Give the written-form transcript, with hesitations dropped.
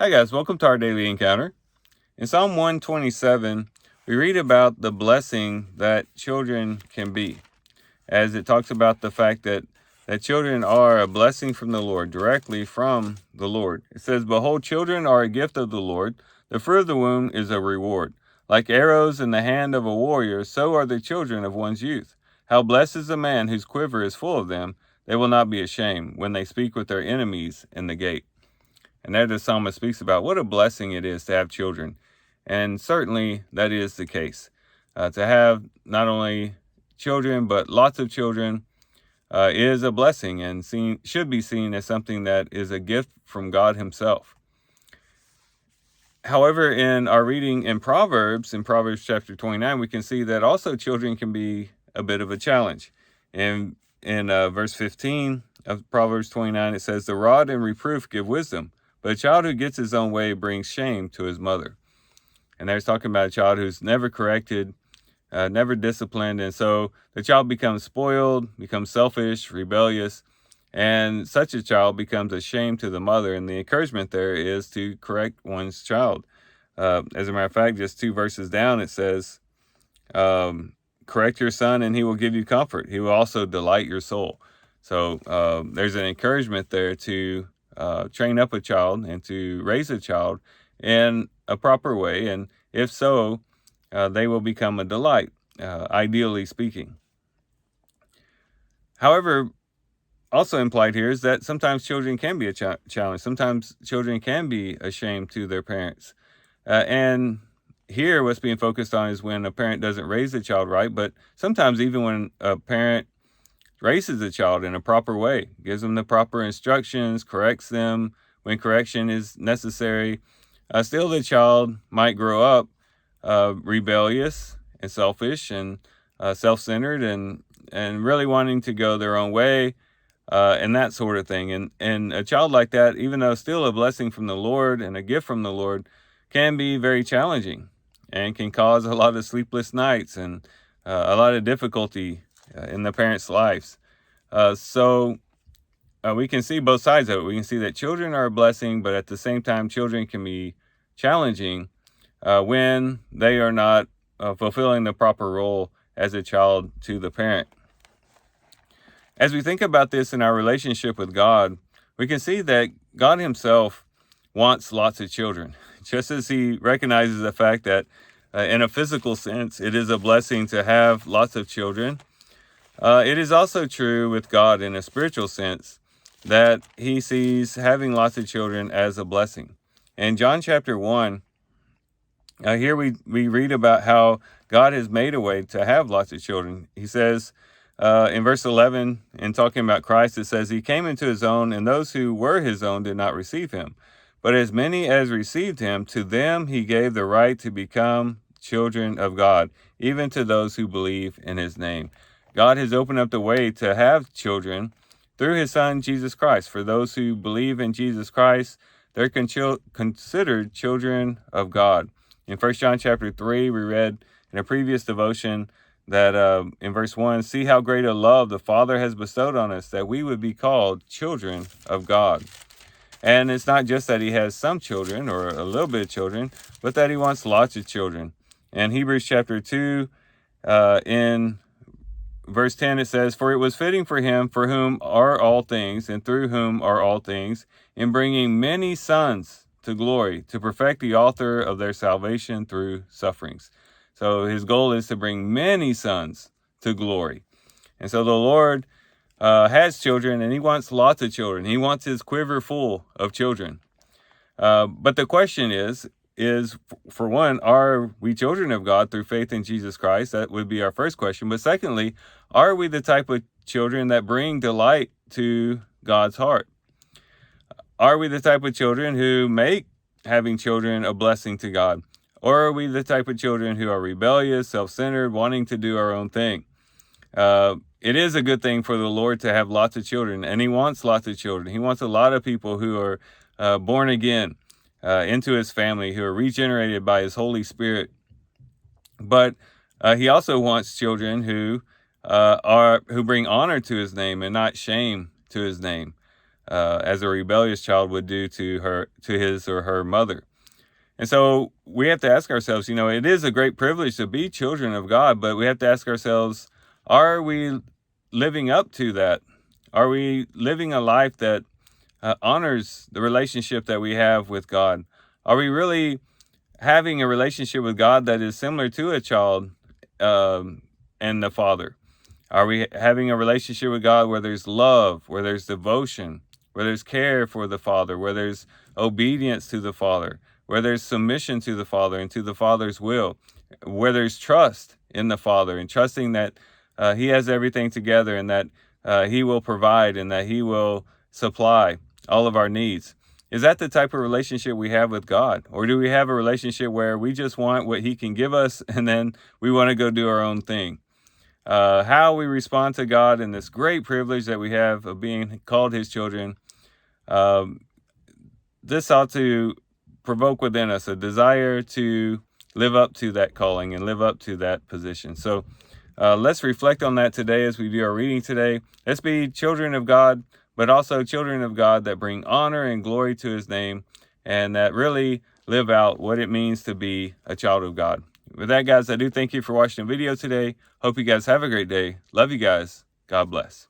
Hi guys, welcome to our daily encounter. In Psalm 127, we read about the blessing that children can be, as it talks about the fact that children are a blessing from the Lord, directly from the Lord. It says, "Behold, children are a gift of the Lord. The fruit of the womb is a reward. Like arrows in the hand of a warrior, so are the children of one's youth. How blessed is the man whose quiver is full of them. They will not be ashamed when they speak with their enemies in the gate." And there the psalmist speaks about what a blessing it is to have children. And certainly that is the case. To have not only children, but lots of children is a blessing and should be seen as something that is a gift from God himself. However, in our reading in Proverbs chapter 29, we can see that also children can be a bit of a challenge. In verse 15 of Proverbs 29, it says, "The rod and reproof give wisdom, but a child who gets his own way brings shame to his mother." And there's talking about a child who's never corrected, never disciplined. And so the child becomes spoiled, becomes selfish, rebellious, and such a child becomes a shame to the mother. And the encouragement there is to correct one's child. As a matter of fact, just 2 verses down, it says, "Correct your son and he will give you comfort. He will also delight your soul." So there's an encouragement there to train up a child and to raise a child in a proper way. And if so, they will become a delight, ideally speaking. However, also implied here is that sometimes children can be a challenge. Sometimes children can be ashamed to their parents. And here what's being focused on is when a parent doesn't raise the child right, but sometimes even when a parent raises the child in a proper way, gives them the proper instructions, corrects them when correction is necessary, still the child might grow up rebellious and selfish and self-centered and really wanting to go their own way, and that sort of thing. And a child like that, even though still a blessing from the Lord and a gift from the Lord, can be very challenging and can cause a lot of sleepless nights and a lot of difficulty in the parents' lives. So we can see both sides of it. We can see that children are a blessing, but at the same time, children can be challenging when they are not fulfilling the proper role as a child to the parent. As we think about this in our relationship with God, we can see that God himself wants lots of children, just as he recognizes the fact that in a physical sense, it is a blessing to have lots of children. It is also true with God in a spiritual sense that he sees having lots of children as a blessing. In John chapter 1, here we read about how God has made a way to have lots of children. He says in verse 11, in talking about Christ, it says, "He came into his own, and those who were his own did not receive him. But as many as received him, to them he gave the right to become children of God, even to those who believe in his name." God has opened up the way to have children through his son, Jesus Christ. For those who believe in Jesus Christ, they're considered children of God. In 1 John chapter 3, we read in a previous devotion that in verse 1, "See how great a love the Father has bestowed on us, that we would be called children of God." And it's not just that he has some children or a little bit of children, but that he wants lots of children. In Hebrews chapter 2, in verse 10, it says, "For it was fitting for him, for whom are all things, and through whom are all things, in bringing many sons to glory, to perfect the author of their salvation through sufferings." So his goal is to bring many sons to glory. And so the Lord has children, and he wants lots of children. He wants his quiver full of children. But the question is, for one, are we children of God through faith in Jesus Christ? That would be our first question. But secondly, are we the type of children that bring delight to God's heart? Are we the type of children who make having children a blessing to God? Or are we the type of children who are rebellious, self-centered, wanting to do our own thing? It is a good thing for the Lord to have lots of children, and he wants lots of children. He wants a lot of people who are born again into his family, who are regenerated by his Holy Spirit. But he also wants children who bring honor to his name and not shame to his name. as a rebellious child would do to his or her mother. And so we have to ask ourselves, it is a great privilege to be children of God, but we have to ask ourselves, are we living up to that? Are we living a life that honors the relationship that we have with God? Are we really having a relationship with God that is similar to a child and the Father? Are we having a relationship with God where there's love, where there's devotion, where there's care for the Father, where there's obedience to the Father, where there's submission to the Father and to the Father's will, where there's trust in the Father and trusting that He has everything together and that He will provide and that He will supply all of our needs? Is that the type of relationship we have with God? Or do we have a relationship where we just want what He can give us and then we want to go do our own thing? How we respond to God and this great privilege that we have of being called His children, um, this ought to provoke within us a desire to live up to that calling and live up to that position. So let's reflect on that today as we do our reading today. Let's be children of God, but also children of God that bring honor and glory to His name and that really live out what it means to be a child of God. With that, guys, I do thank you for watching the video today. Hope you guys have a great day. Love you guys. God bless.